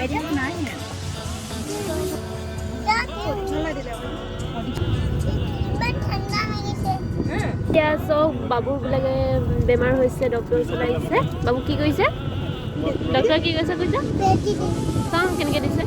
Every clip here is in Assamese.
এতিয়া চব বাবুবিলাকে বেমাৰ হৈছে, ডক্টৰ ওচৰত আহিছে। বাবু কি কৰিছে? ডক্টৰে কি কৈছে চাওঁ কেনেকৈ দিছে।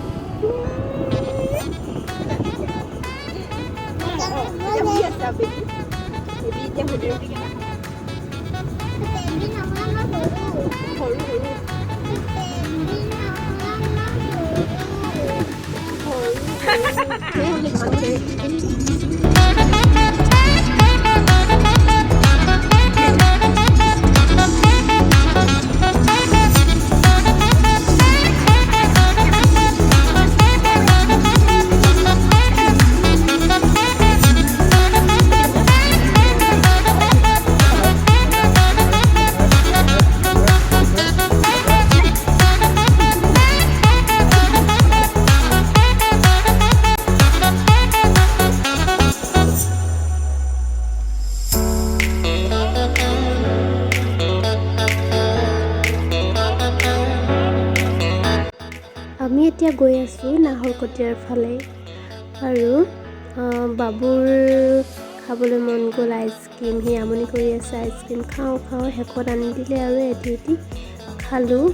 আমি এতিয়া গৈ আছোঁ নাহৰকটীয়াৰ ফালে আৰু বাবুৰ খাবলৈ মন গ'ল আইচক্ৰীম। সি আমনি কৰি আছে, আইচক্ৰীম খাওঁ শেষত আনি দিলে আৰু এটি খালোঁ।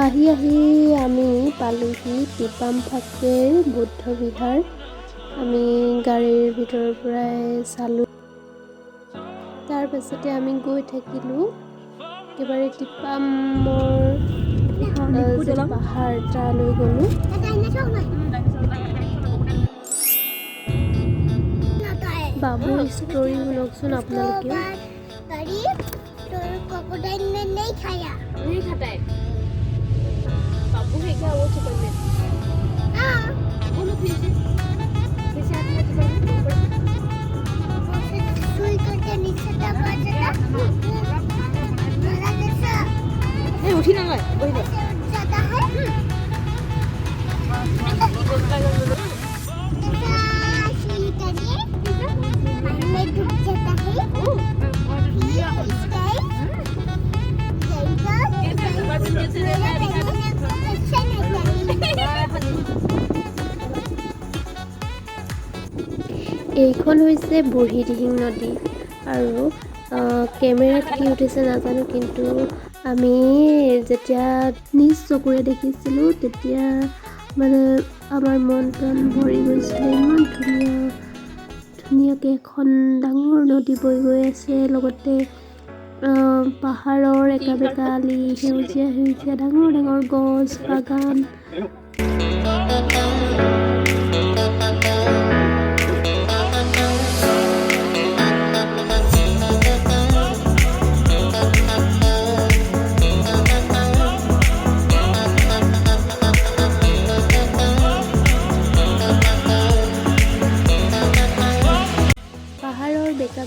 আহি আমি পালোহি টিপাম ফাকেৰ বুদ্ধ বিহাৰ। আমি গাড়ীৰ ভিতৰৰ পৰাই চালোঁ। তাৰ পাছতে আমি গৈ থাকিলোঁ একেবাৰে টিপামৰ পাহাৰ তালৈ গ'লোঁ। বাবুৰ ষ্টৰি শুনকচোন আপোনালোকে। उठी ना এইখন হৈছে বুঢ়ীদিহিং নদী আৰু কেমেৰাত কি উঠিছে নাজানো, কিন্তু আমি যেতিয়া নিজ চকুৰে দেখিছিলোঁ তেতিয়া মানে আমাৰ মন প্ৰাণ ভৰি গৈছিলে। ইমান ধুনীয়াকৈ এখন ডাঙৰ নদী বৈ গৈ আছে, লগতে পাহাৰৰ একা বেকা আলি, সেউজীয়া ডাঙৰ গছ বাগান।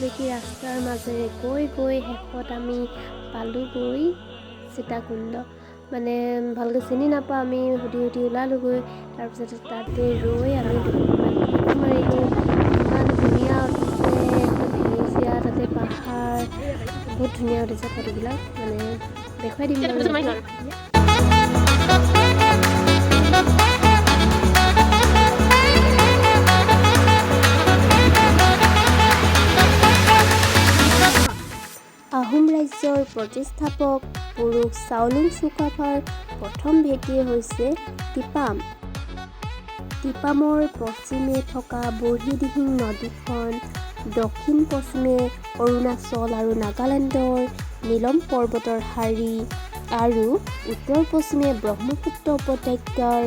বেকি ৰাস্তাৰ মাজেৰে গৈ শেষত আমি পালোগৈ সীতাকুণ্ড। মানে ভালকৈ চিনি নাপাওঁ, আমি সুধি ওলালোগৈ। তাৰপিছত তাতে ৰৈ আমি ফটো মাৰিলোঁ। ইমান ধুনীয়া উঠিছে, একদম সেউজীয়া, তাতে পাহাৰ, বহুত ধুনীয়া উঠিছে ফটোবিলাক। মানে দেখুৱাই দিম আহোম ৰাজ্যৰ প্ৰতিষ্ঠাপক পুৰুষ চাওলুং চুকাফাৰ প্ৰথম ভেটি হৈছে টিপাম। টিপামৰ পশ্চিমে থকা বুঢ়ীদিহিং নদীখন, দক্ষিণ পশ্চিমে অৰুণাচল আৰু নাগালেণ্ডৰ নীলম পৰ্বতৰ শাৰী আৰু উত্তৰ পশ্চিমে ব্ৰহ্মপুত্ৰ উপত্যকাৰ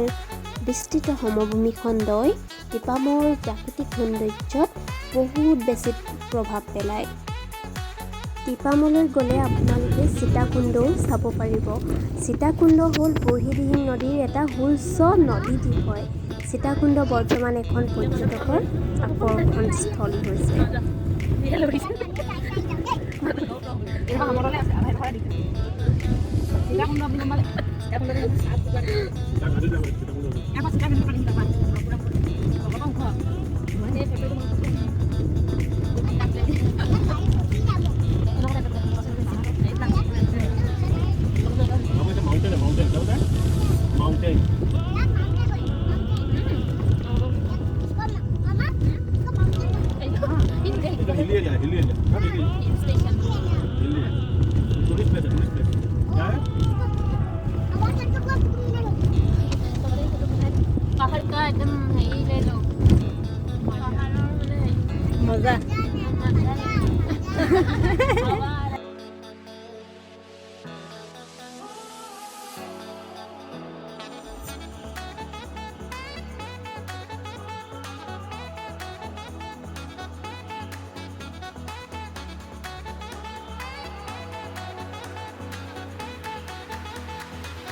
বিস্তৃত সমভূমি খণ্ডই টিপামৰ প্ৰাকৃতিক সৌন্দৰ্যত বহুত বেছি প্ৰভাৱ পেলায়। টিপামলৈ গ'লে আপোনালোকে সীতাকুণ্ডও চাব পাৰিব। সীতাকুণ্ড হ'ল বুঢ়ীদিহিং নদীৰ এটা সুউচ্চ নদীদ্বীপ হয়। সীতাকুণ্ড বৰ্তমান এখন পৰ্যটকৰ আকৰ্ষণস্থলী হৈছে।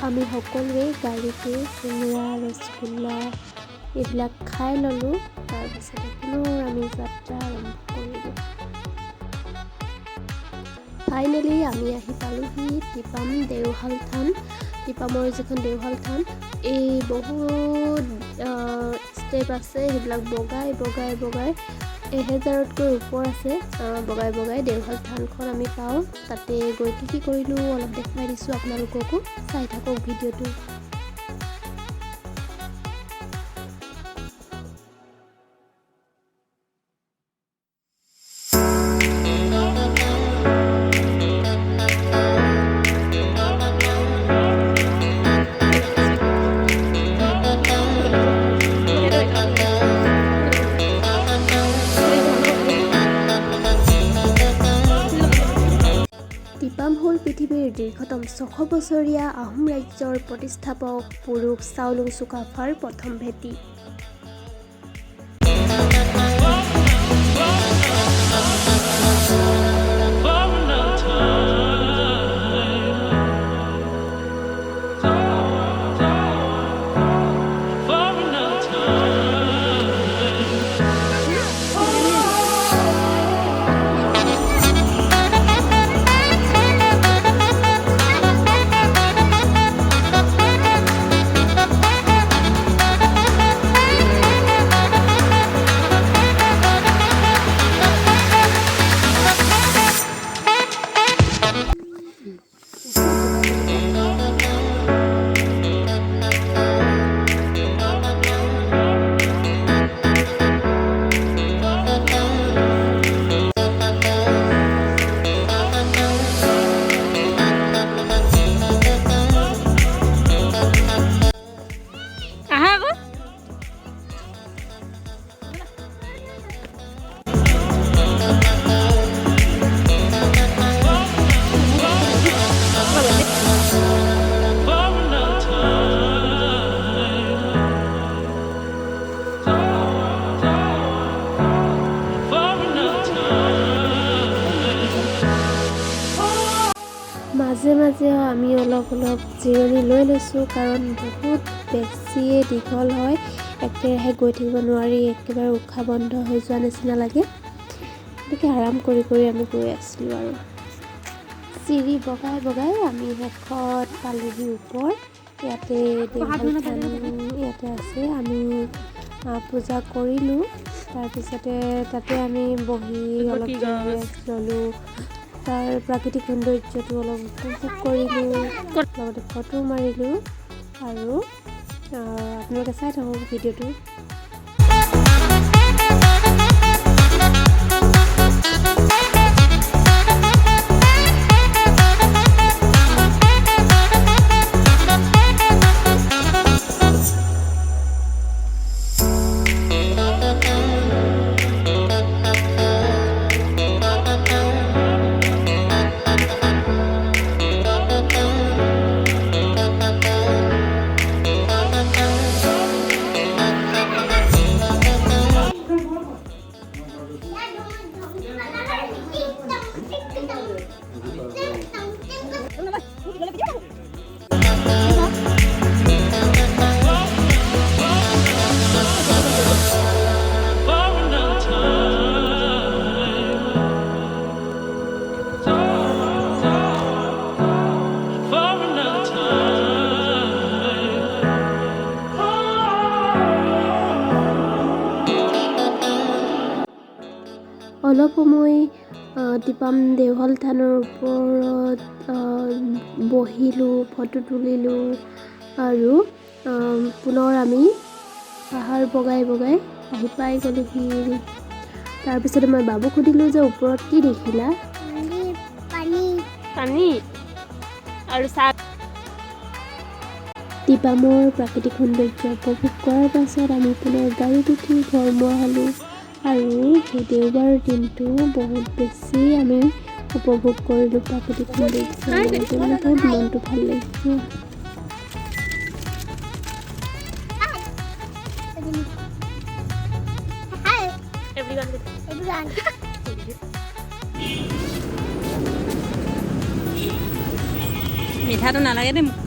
আমি সকলোৱে গাড়ীতে চিঙৰা ৰসগোল্লা এইবিলাক খাই ল'লোঁ। তাৰপিছতে পুনৰ আমি যাত্ৰা আৰম্ভ কৰিলোঁ। ফাইনেলি আমি আহি পালোঁহি টিপাম দেওশাল থান। টিপামৰ যিখন দেওশাল থান, এই বহুত ষ্টেপ আছে, সেইবিলাক বগাই 1000তকৈ ওপৰ আছে। বগাই দেওশাল থানখন আমি পাওঁ। তাতে গৈ কি কৰিলোঁ অলপ দেখুৱাই দিছোঁ আপোনালোককো, চাই থাকক ভিডিঅ'টো। টিপাম হ'ল পৃথিৱীৰ দীৰ্ঘতম 600 বছৰীয়া আহোম ৰাজ্যৰ প্ৰতিষ্ঠাপক পুৰুষ চাওলুং চুকাফাৰ প্ৰথম ভেটি। মাজে মাজে আমি অলপ জিৰণি লৈ লৈছোঁ, কাৰণ বহুত বেছিয়ে দীঘল হয়, একেৰাহে গৈ থাকিব নোৱাৰি, একেবাৰে উশাহ বন্ধ হৈ যোৱা নিচিনা লাগে। গতিকে আৰাম কৰি আমি গৈ আছিলোঁ আৰু চিৰি বগাই আমি শেষত পালোহি ওপৰ। ইয়াতে দেওশাল থান ইয়াতে আছে। আমি পূজা কৰিলোঁ, তাৰপিছতে তাতে আমি বহি অলপ ৰেষ্ট ল'লোঁ, তাৰ প্ৰাকৃতিক সৌন্দৰ্যটো অলপ উপভোগ কৰিলোঁ, লগতে ফটো মাৰিলোঁ। আৰু আপোনালোকে চাই থাকক ভিডিঅ'টো। অলপ সময় টিপাম দেওশাল থানৰ ওপৰত বহিলোঁ, ফটো তুলিলোঁ, আৰু পুনৰ আমি পাহাৰ বগাই আহি পাই গ'লোহি। তাৰপিছতে মই বাবুক সুধিলোঁ যে ওপৰত কি দেখিলা? পানী আৰু চাহ। টিপামৰ প্ৰাকৃতিক সৌন্দৰ্য উপভোগ কৰাৰ পাছত আমি পুনৰ গাড়ীত উঠি ঘৰমুৱা হ'লোঁ। আৰু সেই দেওবাৰ দিনটো বহুত বেছি আমি উপভোগ কৰিলোঁ প্ৰাকৃতিক সৌন্দৰ্য, বহুত মনটো ভাল লাগিছে। মিঠাটো নালাগে দেই মোক।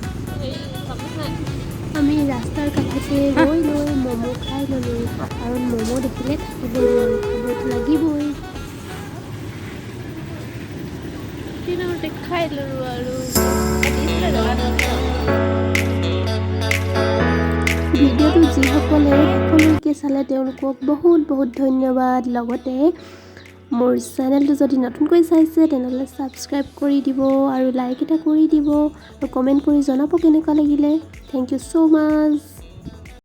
তাৰপিছতে ৰৈ ম'ম' খাই ল'লোঁ কাৰণ ম'ম' দেখিলে থাকিবই নোৱাৰোঁ খাবতো লাগিবই দিনতে খাই ল'লোঁ আৰু ভিডিঅ'টো যিসকলে শেষলৈকে চালে তেওঁলোকক বহুত ধন্যবাদ লগতে মোৰ চেনেলটো যদি নতুনকৈ চাইছে তেনেহ'লে ছাবস্ক্ৰাইব কৰি দিব আৰু লাইক এটা কৰি দিব আৰু কমেণ্ট কৰি জনাব কেনেকুৱা লাগিলে থেংক ইউ ছ' মাছ